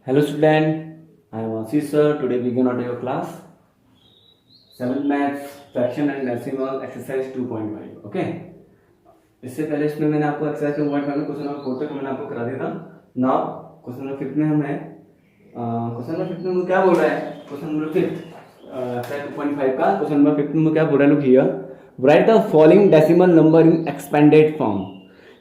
Hello student, I am Ashish sir. Today we gonna take your class 7th Maths Fraction and Decimal Exercise 2.5. Okay, इससे पहले इसमें मैंने आपको exercise 2.5 में question number 4 तक मैंने आपको करा दिया था। नाउ क्वेश्चन नंबर 5 में हम हैं। क्वेश्चन नंबर 5 में क्या बोल रहा है? क्वेश्चन नंबर 5 एक्सरसाइज 2.5 का क्वेश्चन नंबर 5 में क्या बोल रहा है? Look here, right the following decimal number in expanded form.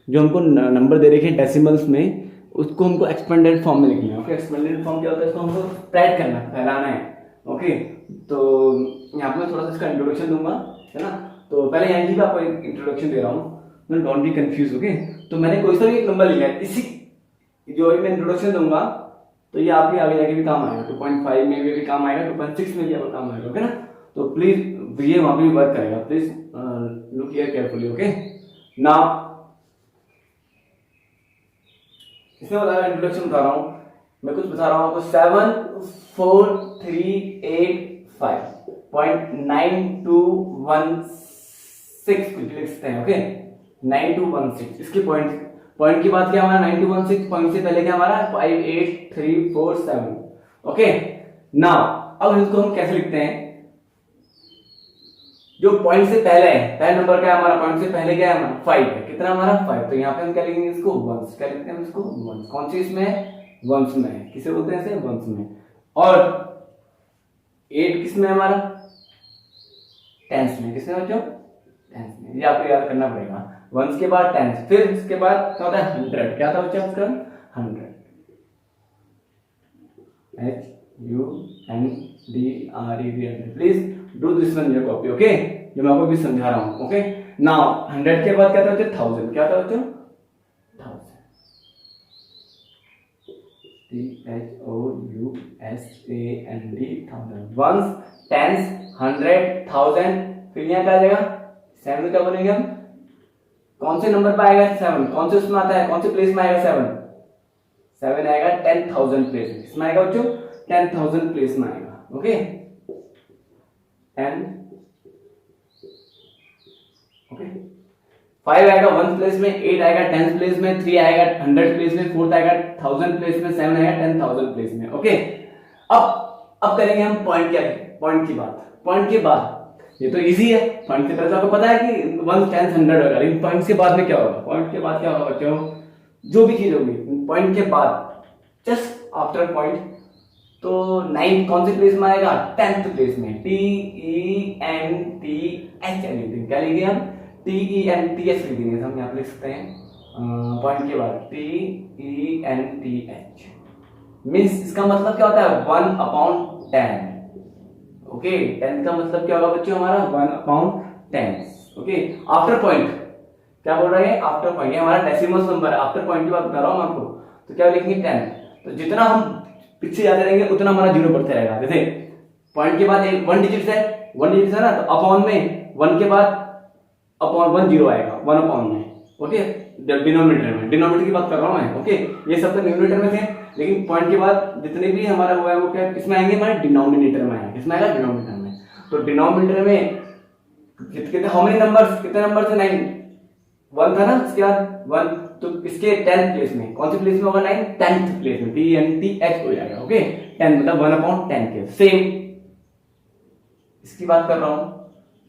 जो हमको नंबर दे रखे हैं डेसिमल्स में, उसको हमको एक्सपेंडेड फॉर्म में लिखना है। ओके, एक्सपेंडेड फॉर्म क्या होता है? इसको हमको स्प्रेड करना है, फैलाना है। ओके, तो यहाँ पे मैं थोड़ा सा इसका इंट्रोडक्शन दूंगा, है ना। तो पहले यहाँ भी आपको एक इंट्रोडक्शन दे रहा हूँ, मैं डोंट बी कंफ्यूज। ओके, तो मैंने कोई सा भी एक नंबर लिखा है, इसी जो मैं इंट्रोडक्शन दूंगा तो ये आपके आगे जाके भी काम आएगा। 2.5 में भी काम आएगा, 2.6 में भी आपको काम आएगा। ओके ना, तो प्लीज ये वहां भी वर्क करेगा। Please look here carefully. Okay, now इसमें बता रहा इंट्रोडक्शन बता रहा हूँ, मैं कुछ बता रहा हूँ आपको। 74385.9216 कुछ लिख सकते हैं। ओके, 9216 इसके पॉइंट की बात क्या हमारा 9216 पॉइंट से पहले क्या हमारा 58347। ओके, नाउ अब इसको हम कैसे लिखते हैं? जो पॉइंट से पहले है, पहला नंबर क्या है हमारा? पॉइंट से पहले क्या है हमारा? 5 है। कितना हमारा? 5। तो यहाँ पे हम क्या लिखेंगे इसको? वंस। क्या लिखते हैं इसको? वंस। कौन सी इसमें? वंस में। किसे बोलते हैं इसे? वंस में। और 8 किसमें हमारा? टेंस में। किसमें बच्चों? टेंस में। ये आपको याद करना पड़ेगा। वंस के बाद टेंस, फिर इसके बाद क्या होता है? 100। क्या था बच्चा इसका? 100। HUNDRE। Please do this one your copy. Okay, जो मैं आपको भी समझा रहा हूं। ओके, नाउ 100 के बाद क्या था बच्चे? 1000। क्या था बच्चों? 1000। THOUSAND। Ones, tens, 100, 1000। फिर यहाँ क्या आ जाएगा? 7 क्या बोलेंगे हम? कौन से नंबर पर आएगा 7? कौन से उसमें आता है? कौन से प्लेस में आएगा 7 आएगा 10,000 प्लेस में। किसमें आएगा बच्चों? 10,000 प्लेस में आएगा। ओके, 10। ओके, 5 आएगा 1 प्लेस में, 8 आएगा 10 प्लेस में, 3 आएगा 100 प्लेस में, 4 आएगा 1000 प्लेस में, 7 आएगा 10,000 प्लेस में। ओके, अब करेंगे हम पॉइंट की बात। पॉइंट के बाद ये तो इजी है। पॉइंट से पहले तो आपको पता है कि 1 10 100 होगा, लेकिन पॉइंट के बाद में क्या होगा? पॉइंट के बाद क्या होगा बच्चों? जो भी चीज होगी पॉइंट के बाद, जस्ट आफ्टर पॉइंट, तो 9 कौन से प्लेस में आएगा? 10th प्लेस में। TENTH anything. क्या लिखेंगे हम? TENTH लिख देंगे। हम यहाँ पे लिख सकते हैं पॉइंट के बाद TENTH। मीन्स इसका मतलब क्या होता है? 1/10। ओके, 10 का मतलब क्या होगा बच्चों हमारा? 1/10। ओके, आफ्टर पॉइंट क्या बोल रहे हैं? After point. ये हमारा डेसिमल नंबर है। आफ्टर पॉइंट की बात बता रहा हूं आपको। तो क्या लिखेंगे? 10। तो जितना हम पीछे जाते रहेंगे उतना हमारा जीरो बढ़ते रहेगा। जैसे पॉइंट के बाद एक 1 डिजिट है, 1 डिजिट है ना, तो अपॉन में 1 के बाद अपॉन 1 जीरो आएगा 1 अपॉन में। ओके, डिनोमिनेटर की बात कर रहा हूं मैं। ओके, ये सब तो न्यूमरेटर में थे, लेकिन पॉइंट के बाद जितने भी हमारा हुआ है वो क्या किसमें आएंगे? हमारे डिनोमिनेटर में आएंगे। किसमें आएगा? डिनोमिनेटर में। तो डिनोमिनेटर में कितने हाउ मेनी नंबर्स? कितने नंबर थे? 9। 1 था ना, इसके बाद 1, तो इसके 10th प्लेस में कौन सी प्लेस में होगा? 9 10th प्लेस में। TNTH हो जाएगा। ओके, 10 मतलब 1/10 के। सेम इसकी बात कर रहा हूं,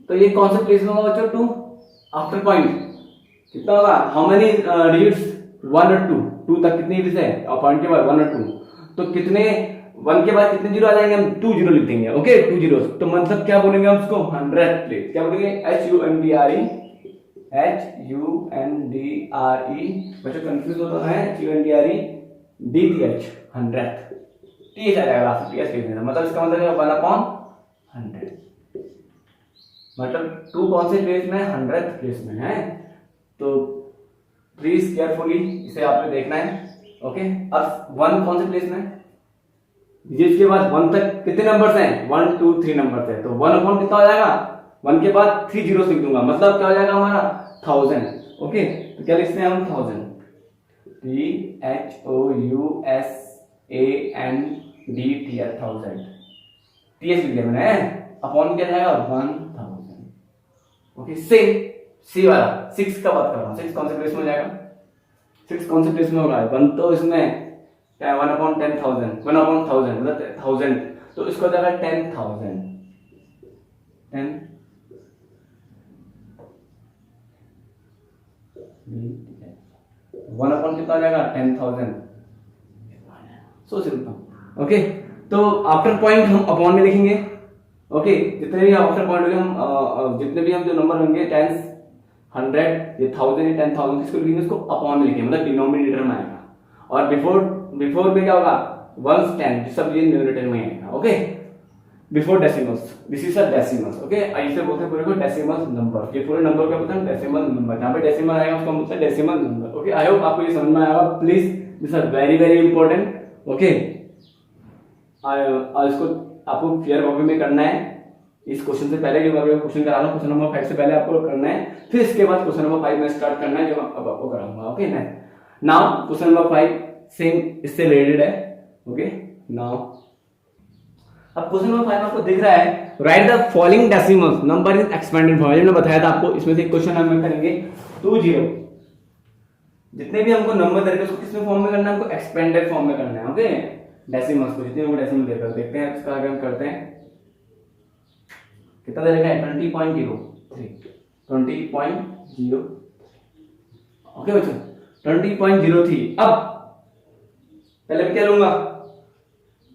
तो ये कौन से प्लेस में होगा बच्चों? 2 आफ्टर पॉइंट। कितना होगा? How many digits? 1 और 2 तक कितनी डिजिट्स है? और पॉइंट के बाद 1 और 2, तो कितने 1 के बाद कितने जीरो आ जाएंगे? हम 2 जीरो लिख देंगे। Okay, 2 zero. तो मतलब क्या बोलेंगे हम उसको? 100th place. क्या बोलेंगे? HUNDRE। बच्चों कंफ्यूज होता है। HUNDRE DTH 100th। TH आ जाएगा लास्ट में, TH लिख देना। मतलब इसका मतलब है 1/100। मतलब 2 कौन से प्लेस में? 100th प्लेस में है। तो प्लीज केयरफुली इसे आपने देखना है। ओके, अब 1 कौन से प्लेस में? डिजिट के बाद 1 तक कितने नंबर्स हैं? 1 2 3 नंबर्स है। तो 1 अपॉन कितना हो जाएगा? 1 के बाद 3 जीरो लिख दूंगा, मतलब क्या हो जाएगा हमारा? 1000। ओके, तो क्या लिखते हैं हम? 1000। THOUSAND 1000। TH लिख दिया मैंने, अपॉन क्या जाएगा? 1000। ओके, सेम सी वाला 6 का बात कर रहा हूं। 6 कौन से प्लेस में हो जाएगा? 6 कौन से प्लेस में होगा? 1 तो इसमें 1/10,000 1/1000 मतलब 1000, तो इसको हो जाएगा 10,000 1/, कितना हो जाएगा 10,000। So simple. ओके, तो आफ्टर पॉइंट हम अपॉन में लिखेंगे। ओके, जितने भी आफ्टर पॉइंट होंगे हम जितने भी हम जो नंबर होंगे 10, 100, ये 1000, 10,000 किसको लिखेंगे, इसको अपॉन में लिखेंगे, मतलब डिनोमिनेटर में आएगा। और बिफोर में क्या होगा, 1s 10 सब ये न्यूमरेटर में आएगा। Okay, before decimals, this is a decimals. Okay, ऐसे बोलते हैं पूरे को डेसिमल नंबर, ये पूरे नंबर का बोलते हैं डेसिमल नंबर, जहां पे डेसिमल आएगा उसका मतलब है decimal number. Okay, I hope आपको ये समझ में आएगा। Please this are very very important. Okay, और इसको आपको क्लियर कॉपी में करना है। इस क्वेश्चन से पहले जो मैं क्वेश्चन करा रहा हूं, क्वेश्चन नंबर 5 से पहले आपको करना है, फिर इसके बाद क्वेश्चन नंबर 5 में स्टार्ट करना है जो मैं अब आपको कराऊंगा। Okay, now question number 5 same इससे रिलेटेड है। ओके, नाउ अब क्वेश्चन नंबर 5 आपको दिख रहा है, right the following decimals number in expanded form. मैंने बताया था आपको, इसमें से एक क्वेश्चन हम करेंगे 20, जितने भी हमको नंबर दे रखे उसको किसमें फॉर्म में करना है, हमको एक्सपेंडेड फॉर्म में करना है। ओके, डेसिमल्स को जितने हमको डेसिमल देकर देखते हैं इसका आगे हम करते हैं। कितना दे रखा है 20.03 20.0। ओके बच्चों, 20.03। अब पहले मैं क्या लूंगा,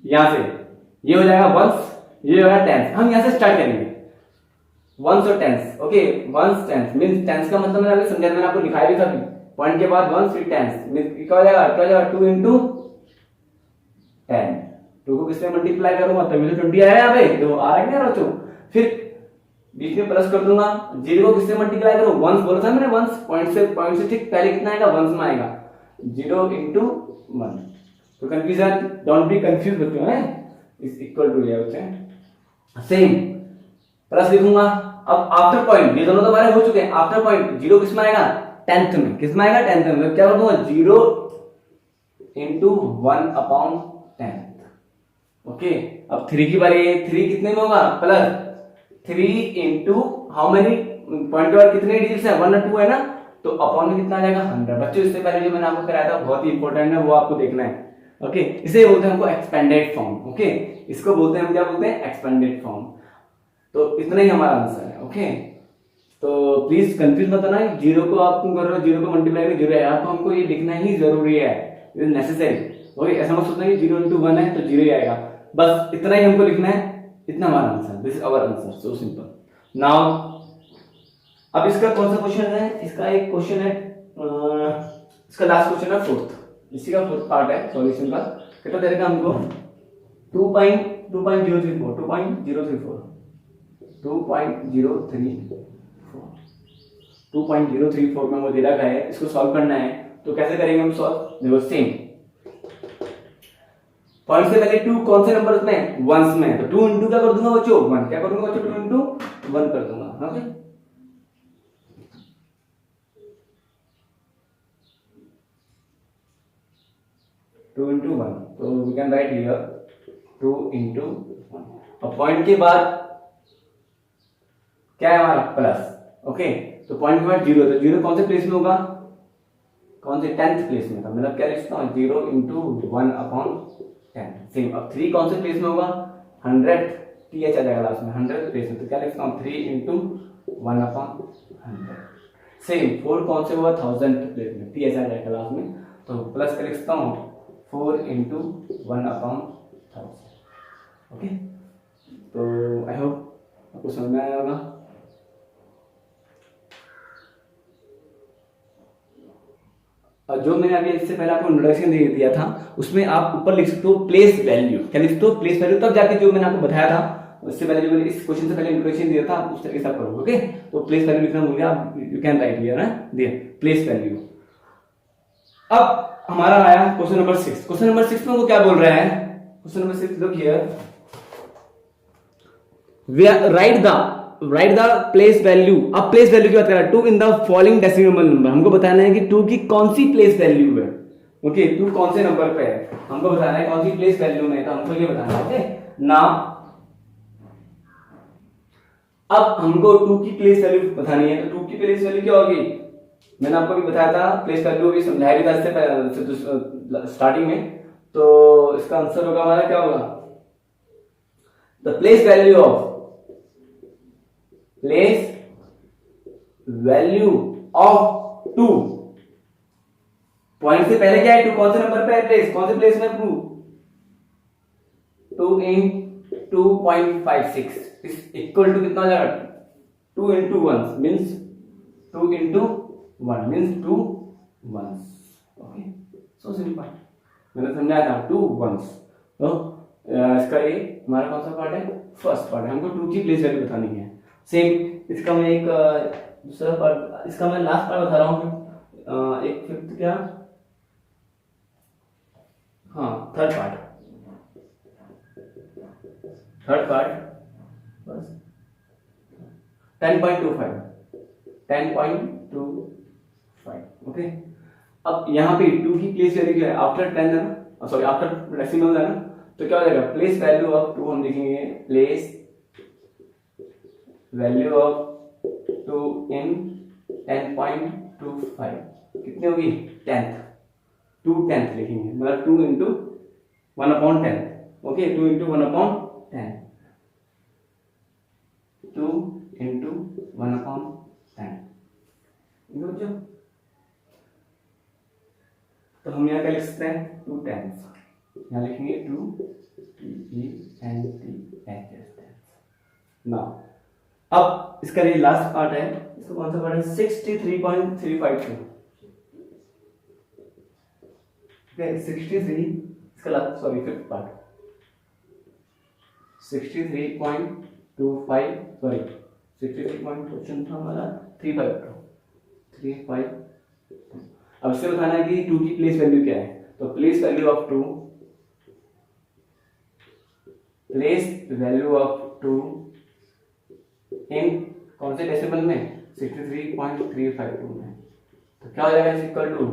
यहां से ये हो जाएगा वंस, ये हो जाएगा टेंस। हम यहां से स्टार्ट करेंगे वंस और tens. Okay, ones tens means tens का मतलब मैंने अभी समझाया, मैंने आपको लिखाया भी था पॉइंट के बाद वंस फिर टेंस मींस क्या हो जाएगा 2 into 10। 2 को किससे मल्टीप्लाई करूंगा तभी तो 20 आया यहाँ पे, तो आ रहा है क्या बच्चों। फिर बीच में प्लस कर दूंगा, 0 को किससे मल्टीप्लाई करूं, वंस बोला था मैंने, वंस पॉइंट से ठीक पहले कितना आएगा, वंस में आएगा 0 into 1। तो कंफ्यूजन, डोंट बी कंफ्यूज बच्चों, है इज इक्वल टू ये होते हैं सेम प्लस लिखूंगा। अब आफ्टर पॉइंट ये दोनों तो हमारे हो चुके हैं, आफ्टर पॉइंट 0 किस में आएगा 10th में, किस में आएगा 10th में, क्या कर दूंगा 0 into 1/10। ओके, अब 3 की बारी है, 3 कितने में होगा plus 3 into how many, point के बाद कितने डिजिट्स है 1 और 2 है ना, तो अपॉन में कितना आ जाएगा 100। बच्चों इससे पहले जो मैंने आपको कराया था बहुत ही इंपॉर्टेंट है, वो आपको देखना है। ओके, इसे बोलते हैं हमको एक्सपेंडेड फॉर्म। ओके, इसको बोलते हैं हम क्या बोलते हैं एक्सपेंडेड फॉर्म। तो इतना ही हमारा आंसर है। ओके, तो प्लीज कंफ्यूज मत होना, 0 को आप तुम कर रहे हो 0 को मल्टीप्लाई में 0 है, तो हमको ये लिखना ही जरूरी है, इट इज नेसेसरी। ओके, ऐसा मत सोचना कि 0 into 1 है तो 0 ही आएगा, बस इतना ही हमको लिखना है, इतना हमारा answer, this is our answer, so simple. Now अब इसका कौन सा क्वेश्चन है, इसका एक क्वेश्चन है, इसका लास्ट क्वेश्चन है 4th, इसी का 4th पार्ट है सॉल्यूशन का। कितना दे रखा हमको 2.034 2.034 में वो दे रखा है, इसको सॉल्व करना है। तो कैसे करेंगे हम सॉल्व, देखो सेम पॉइंट से पहले 2 कौन से नंबर में, वंस में, तो 2 into क्या कर दूंगा बच्चों 1, क्या करूंगा बच्चों 2 into 1 कर दूंगा। ओके, टू इंटू 1, तो we can write here 2 into 1। अब पॉइंट के बाद क्या है हमारा प्लस। ओके, तो पॉइंट के बाद 0, तो 0 कौन से प्लेस में होगा, कौन से 10th प्लेस में था, मतलब क्या लिखता हूं 0 into 1/10। सेम, अब 3 कौन से प्लेस में होगा 100, th आ जाएगा लास्ट में 100 प्लेस में, तो क्या लिखता हूं 3 into 1/100। सेम 4 कौन से होगा 1000 प्लेस में, th आ जाएगा लास्ट में, तो प्लस का लिखता हूं 4 into 1/1000। ओके, तो आई होप आपको समझ में आया होगा। और जो मैंने अभी इससे पहले आपको इंट्रोडक्शन दिया था, उसमें आप ऊपर लिख सकते हो प्लेस वैल्यू, क्या लिख सकते हो प्लेस वैल्यू, तब जाके जो मैंने आपको बताया था उससे पहले, जो मैंने इस क्वेश्चन से पहले इंट्रोडक्शन दिया था, आप उस तरीके से आप करोगे। ओके, तो प्लेस वैल्यू लिखना भूल गया आप, you can write here place value. अब हमारा आया क्वेश्चन नंबर 6। क्वेश्चन नंबर 6 में वो क्या बोल रहा है, question number 6 look here, right the place value. अब प्लेस वैल्यू की बात कर रहा है, 2 in the following decimal number, हमको बताना है कि 2 की कौन सी प्लेस वैल्यू है। ओके, 2 कौन से नंबर पे है हमको बताना है, कौन सी प्लेस वैल्यू में है, तो हमको ये बताना है। ओके, ना अब हमको 2 की प्लेस वैल्यू बतानी है, तो 2 की प्लेस वैल्यू क्या होगी, मैंने आपको भी बताया था, प्लेस वैल्यू भी समझाया भी था इससे स्टार्टिंग में। तो इसका आंसर होगा हमारा, क्या होगा, the place value of two, point से पहले क्या है, टू कौन से नंबर पे है, प्लेस, कौन से प्लेस में, two in 2.56 is equal to कितना हो जाएगा, 2 into 1 means 2 into 1 means 2 ones. Okay, so simple, मैंने समझाया था 2 ones. तो इसका ये हमारा कौन सा पार्ट है, फर्स्ट पार्ट है, हमको 2 की प्लेस वैल्यू बतानी है. सेम इसका मैं एक दूसरा पार्ट, इसका मैं लास्ट पार्ट बता रहा हूँ, एक फिफ्थ क्या, हाँ थर्ड पार्ट बस 10.25. ओके, अब यहाँ पे 2 की प्लेस वैल्यू क्या है, आफ्टर 10 है ना, सॉरी आफ्टर डेसिमल है ना, तो क्या हो जाएगा, प्लेस वैल्यू ऑफ 2 हम लिखेंगे, प्लेस वैल्यू ऑफ 2 इन 10.25 कितनी होगी, 10th, 2/10 लिखेंगे, मतलब 2 into 1/10. Okay, 2 into 1/10, 2 into 1/10. बच्चों, तो हम यहाँ क्या लिख सकते हैं, 2/10, यहाँ लिखेंगे 2 नाउ. अब इसका ये लास्ट पार्ट है, इसको कौन सा पार्ट है, 63.352. ओके, 63, इसका last, sorry fifth part, 63.25, sorry 63 point question था हमारा 35. अब इससे बताना है कि 2 की प्लेस वैल्यू क्या है, तो प्लेस वैल्यू ऑफ 2 इन कौन से डेसिमल में, 63.352 में, तो क्या हो जाएगा, इक्वल टू,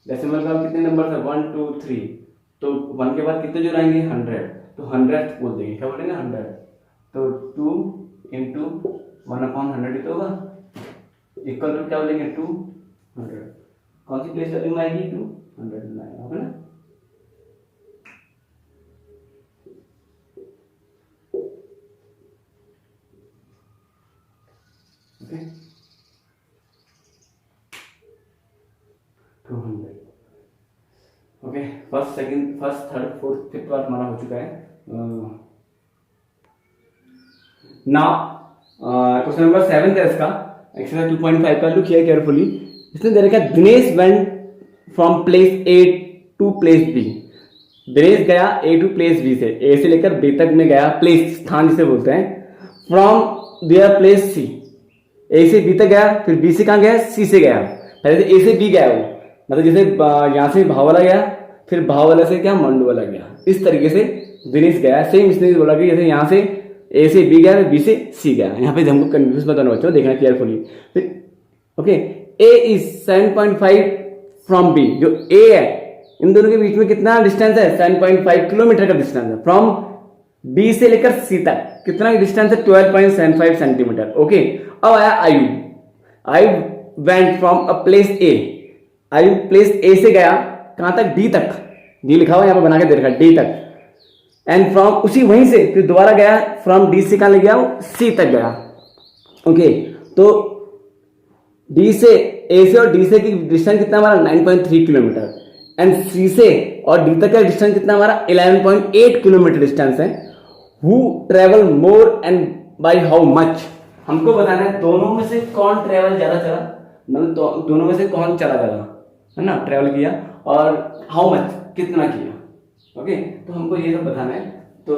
डेसिमल का कितने नंबर था, 1 2 3, तो 1 के बाद कितने जुड़ाएंगे, 100, तो 100 बोल देंगे, क्या बोलेंगे, 100, तो 2 into 1/100 ही तो होगा, इक्वल टू क्या बोलेंगे, 200, कौन सी प्लेस वैल्यू में आएगी, 200 में आएगा, है ना. Okay, 200. Okay, first second first third fourth fifth part हमारा हो चुका है. नाउ क्वेश्चन नंबर 7 है इसका, एक्सरसाइज 2.5 का, लुक हियर केयरफुली. इसने दे रखा है, Dinesh went from place A to place B. Dinesh गया ए टू प्लेस बी से, ए से लेकर बी तक में गया, प्लेस स्थान जिसे बोलते हैं, फ्रॉम देयर प्लेस सी, ए से बी तक गया, फिर बी से कहां गया, सी से गया, पहले से ए से बी गया वो, मतलब जैसे यहां से भाव वाला गया, फिर भाव वाला से क्या, मंडू वाला गया, इस तरीके से दिनेश गया. सेम इसने बोला कि जैसे यहां से ए से बी गया, बी से सी गया. यहाँ पे हमको कंफ्यूज मत होना बच्चों, देखना केयरफुली. फिर okay, A is 7.5 from B, जो ए है इन दोनों के बीच में कितना डिस्टेंस है, 7.5 किलोमीटर का डिस्टेंस है. फ्रॉम बी से लेकर सी तक कितना डिस्टेंस है, 12.75 सेंटीमीटर. ओके, अब आया I went from a place A, I place A से गया कहां तक, डी तक, डी लिखा हुआ यहाँ पर बना के दे रखा, डी तक, एंड फ्रॉम उसी वहीं से फिर दोबारा गया, फ्रॉम डी से कहां ले गया, सी तक गया. ओके, तो डी से, ए से और डी से की डिस्टेंस कितना हमारा, 9.3 किलोमीटर, एंड सी से और डी तक का डिस्टेंस कितना हमारा, 11.8 किलोमीटर डिस्टेंस है. Who travel more and by how much, हमको बताना है दोनों में से कौन ट्रेवल ज्यादा चला, मतलब दोनों में से कौन चला ज्यादा, है ना, ट्रेवल किया, और हाउ मच कितना किया. ओके, तो हमको ये सब बताना है, तो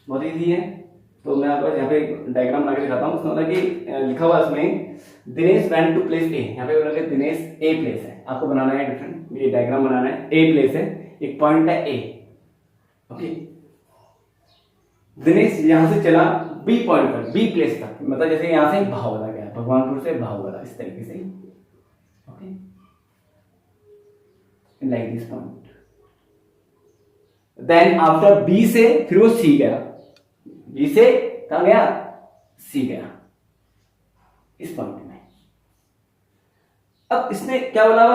बहुत ईजी है. तो मैं आपको यहाँ पे डायग्राम बना के दिखाता हूँ. उसमें मतलब कि लिखा हुआ इसमें, Dinesh went to place a, यहाँ पे बोला कि दिनेश ए प्लेस है, आपको बनाना है डिफरेंट, ये डायग्राम बनाना है. ए प्लेस है, एक पॉइंट है ए. ओके, दिनेश यहां से चला बी पॉइंट पर, बी प्लेस तक, मतलब जैसे यहां से भावला गया, भगवानपुर से भावला, इस तरीके से. Okay, like this point. Then after B से फिर वो सी गया, बी से कहां गया, सी गया, इस पॉइंट में. अब इसने क्या बोला,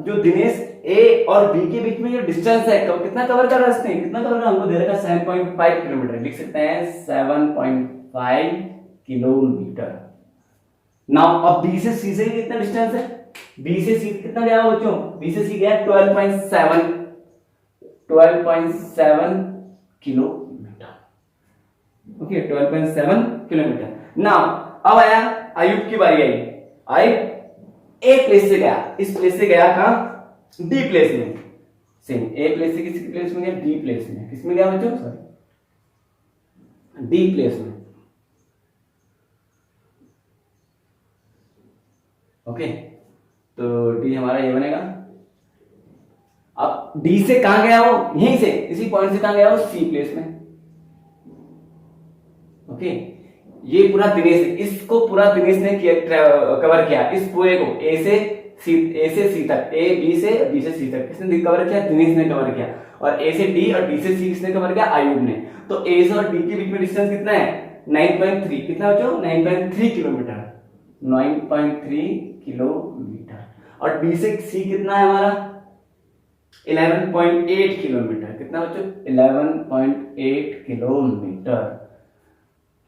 जो दिनेश ए और बी के बीच में जो डिस्टेंस है कितना कवर कर रहा है इसने, कितना कवर कर, हमको दे रखा 7.5 किलोमीटर, लिख सकते हैं 7.5 किलोमीटर। नाउ अब बी से सी से कितना डिस्टेंस है, बी से सी कितना गया बच्चों, बी से सी गया 12.7 किलोमीटर। Okay 12.7 kilometre. नाउ अब आया आयुब की बारी आई। आयुब ए प्लेस से गया, इस प्लेस से गया कहां, डी प्लेस में। सेम ए प्लेस से किस प्लेस में गया, डी प्लेस में। किस में गया बच्चों, सॉरी डी प्लेस में। ओके तो डी हमारा ये बनेगा। अब डी से कहां गया वो, यहीं से इसी पॉइंट से कहां गया वो, सी प्लेस में। ओके ये पूरा दिनेश, इसको पूरा दिनेश ने कवर किया, इस पूरे को ए से सी तक, ए बी से बी से सी तक किसने कवर किया, दिनेश ने कवर किया। और ए से डी और डी से सी किसने कवर किया, आयुब ने। तो ए से और डी के बीच में डिस्टेंस कितना है, 9.3, कितना बच्चों 9.3 किलोमीटर, 9.3 किलोमीटर। और बी से सी कितना है हमारा 11.8 किलोमीटर, कितना बच्चों 11.8 किलोमीटर।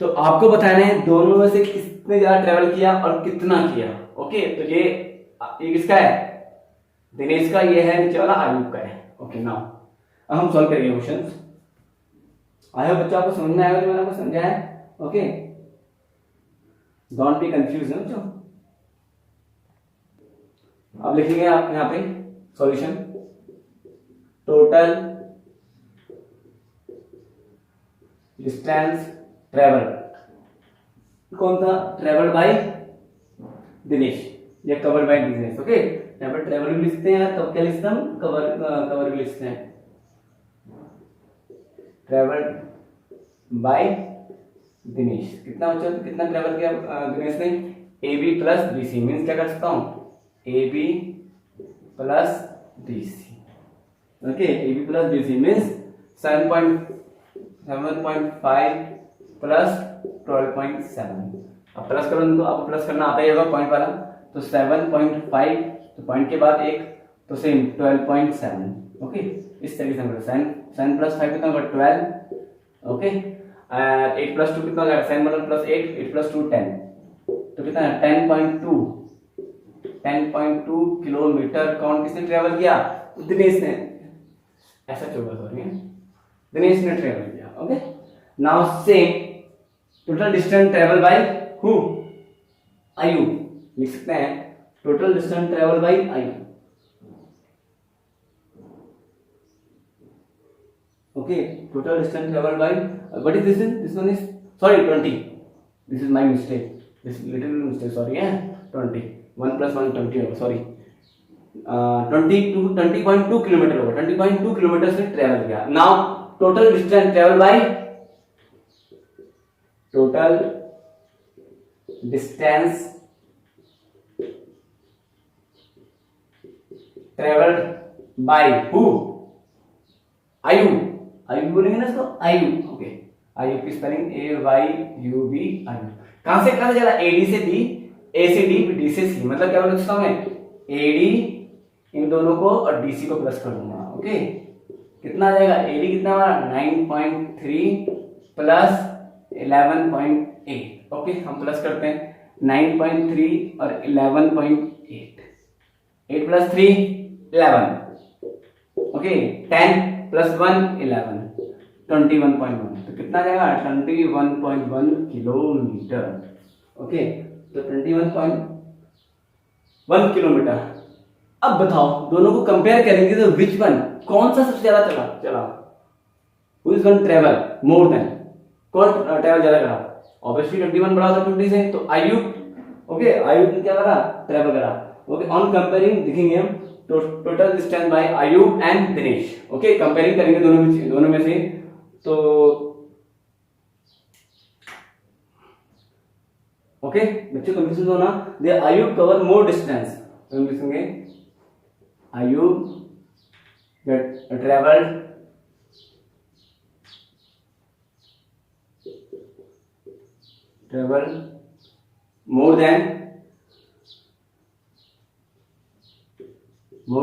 तो आपको बताना है दोनों में से किसने ज्यादा ट्रेवल किया और कितना किया। ओके तो ये किसका है, दिनेश का, ये है नीचे वाला आयुब का है। ओके नाउ अब हम सॉल्व करेंगे क्वेश्चंस। आई होप बच्चों आपको समझ में आया जो मैंने आपको समझाया है। ओके डोंट बी कंफ्यूज है बच्चों। अब लिखेंगे आप यहाँ पे सॉल्यूशन, टोटल डिस्टेंस ट्रेवल, कौन था, ट्रेवल बाय दिनेश या कवर बाय दिनेश। ओके यहाँ पर ट्रेवल भी लिखते हैं, तब क्या लिखते हैं, कवर भी लिखते हैं, ट्रेवल बाय दिनेश। कितना बच्चों, कितना ट्रेवल किया दिनेश ने, A B plus B C, means क्या कर सकता हूं, A B plus B C. Okay A B plus B C means 7.5 plus 12.7। अब प्लस करो तो आपको प्लस करना आता ही होगा पॉइंट वाला, तो 7.5 तो पॉइंट के बाद एक, तो सेम 12.7। ओके इस तरीके से 7 प्लस 5 कितना होगा 12। ओके 8 प्लस 2 कितना होगा, 7 प्लस 8, 8 प्लस 2 10, तो कितना है 10.2 किलोमीटर। कौन किसने ट्रेवल किया, दिनेश ने, ऐसा चोगा सॉरी दिनेश ने ट्रेवल किया। ओके नाउ से total distance travel by who, Ayub, लिख सकते हैं total distance travel by Ayub. Okay total distance travel by, what is this one is sorry 20, this is my mistake, this little mistake sorry है 20, 1 + 1 20 होगा sorry 20.2 kilometre होगा, 20.2 kilometre से travel किया। Now total distance travel by, total distance travelled by who, Ayub, Ayub बोलेंगे ना इसको, Ayub. Okay Ayub की spelling AYUB, Ayub. कहां से कहां चला, AD से B, A से D, D से C, मतलब क्या बोल सकता हूं मैं, AD इन दोनों को और DC को प्लस कर दूंगा। ओके कितना आ जाएगा, AD कितना हमारा 9.3 प्लस 11.8। ओके हम प्लस करते हैं 9.3 और 11.8, 8 + 3 11, ओके 10 + 1 11, 21.1, तो कितना आ जाएगा 21.1 किलोमीटर। ओके तो 21.1 किलोमीटर। अब बताओ दोनों को कंपेयर करेंगे तो विच वन, कौन सा सबसे ज्यादा चला, who is one travel more then, कौन ट्रेवल ज्यादा करा, ऑब्वियसली 21 बड़ा होता 20 से, तो आयुब। ओके आयुब ने क्या करा, ट्रेवल करा। ओके ऑन कंपेयरिंग लिखेंगे हम total distance by Ayub and Dinesh. Okay comparing करेंगे दोनों में से, तो ओके बच्चों कंफ्यूजन होना, the Ayub cover more distance, तो हम लिखेंगे आयुब ट्रेवल्ड मोर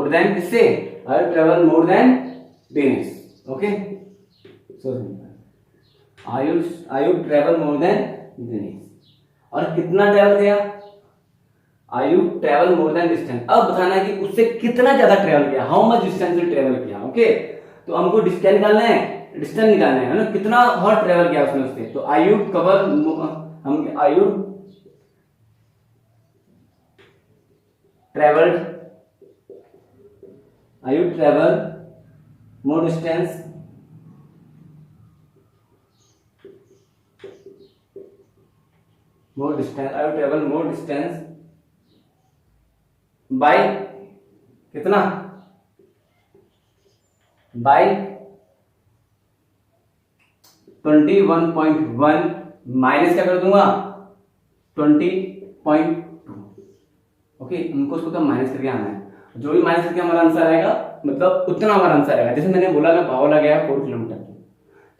देन किससे, I will travel more than Dinesh. Okay, so I will travel more than Dinesh. और कितना ट्रेवल किया? I you travel more than distance. अब बताना है कि उससे कितना ज्यादा ट्रेवल किया, हाउ मच डिस्टेंस से ट्रेवल किया। ओके, तो हमको डिस्टेंस निकालना है, डिस्टेंस निकालना है ना, कितना और ट्रेवल किया उसने उससे। तो आई यू कवर, हम I you travel more distance I you travel more distance by कितना? बाय 21.1 माइनस क्या कर दूंगा? 20.2। ओके, हमको उसको क्या माइनस करके आना है। जो भी माइनस करके हमारा आंसर आएगा, मतलब उतना हमारा आंसर आएगा। जैसे मैंने बोला, मैं भावला गया 4 किलोमीटर,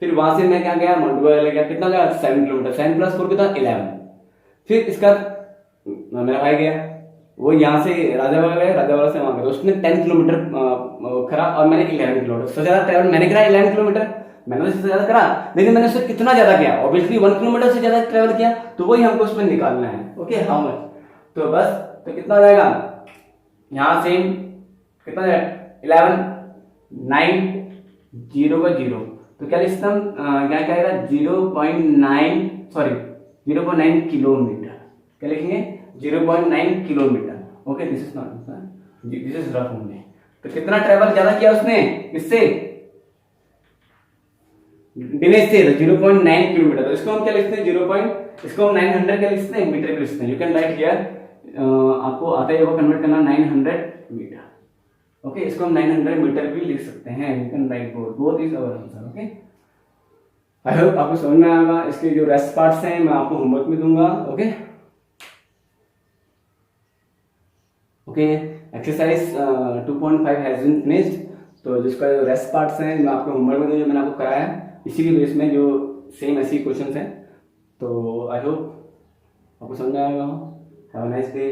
फिर वहां से मैं क्या गया, मंडुआ गया, कितना गया? 7 किलोमीटर। 7 + 4 कितना? 11। फिर इसका मेरा भाई गया, वो यहाँ से राजावाड़ा गया, राजावाड़ा से वहां गया, तो उसने 10 किलोमीटर करा और मैंने 11 किलोमीटर। सबसे ज्यादा ट्रेवल मैंने करा 11 किलोमीटर, मैंने उससे ज्यादा करा, लेकिन मैंने उससे कितना ज्यादा किया? ऑब्वियसली 1 किलोमीटर से ज्यादा ट्रेवल किया, तो वही हमको उसमें निकालना है। Okay, how much. तो बस, तो कितना जाएगा यहाँ से? कितना जाएगा? 11, 9, 0 का 0, तो क्या लिखते हम, क्या कहेगा? 0.9 किलोमीटर। क्या लिखेंगे? 0.9 kilometre. Okay, this is not, this is rough only. तो कितना ट्रेवल ज्यादा किया उसने इससे? दिनेश से 0.9 किलोमीटर। तो इसको हम क्या लिखते हैं? इसको हम 900 क्या लिखते हैं? मीटर भी लिखते हैं। यू कैन राइट हियर, आपको आता है वो कन्वर्ट करना 900 मीटर। ओके, इसको हम 900 मीटर भी लिख सकते हैं। You can write both is our answer. Okay, I hope आपको समझ में आएगा। इसके जो रेस्ट पार्ट्स हैं मैं आपको होमवर्क में दूंगा। Okay okay, exercise 2.5 has been finished. तो जिसका जो रेस्ट पार्ट्स हैं मैं आपको होमवर्क में जो मैंने आपको कराया है, इसी के बेस में जो सेम ऐसी क्वेश्चंस हैं। तो आई होप आपको समझ में आएगा। Have a nice day.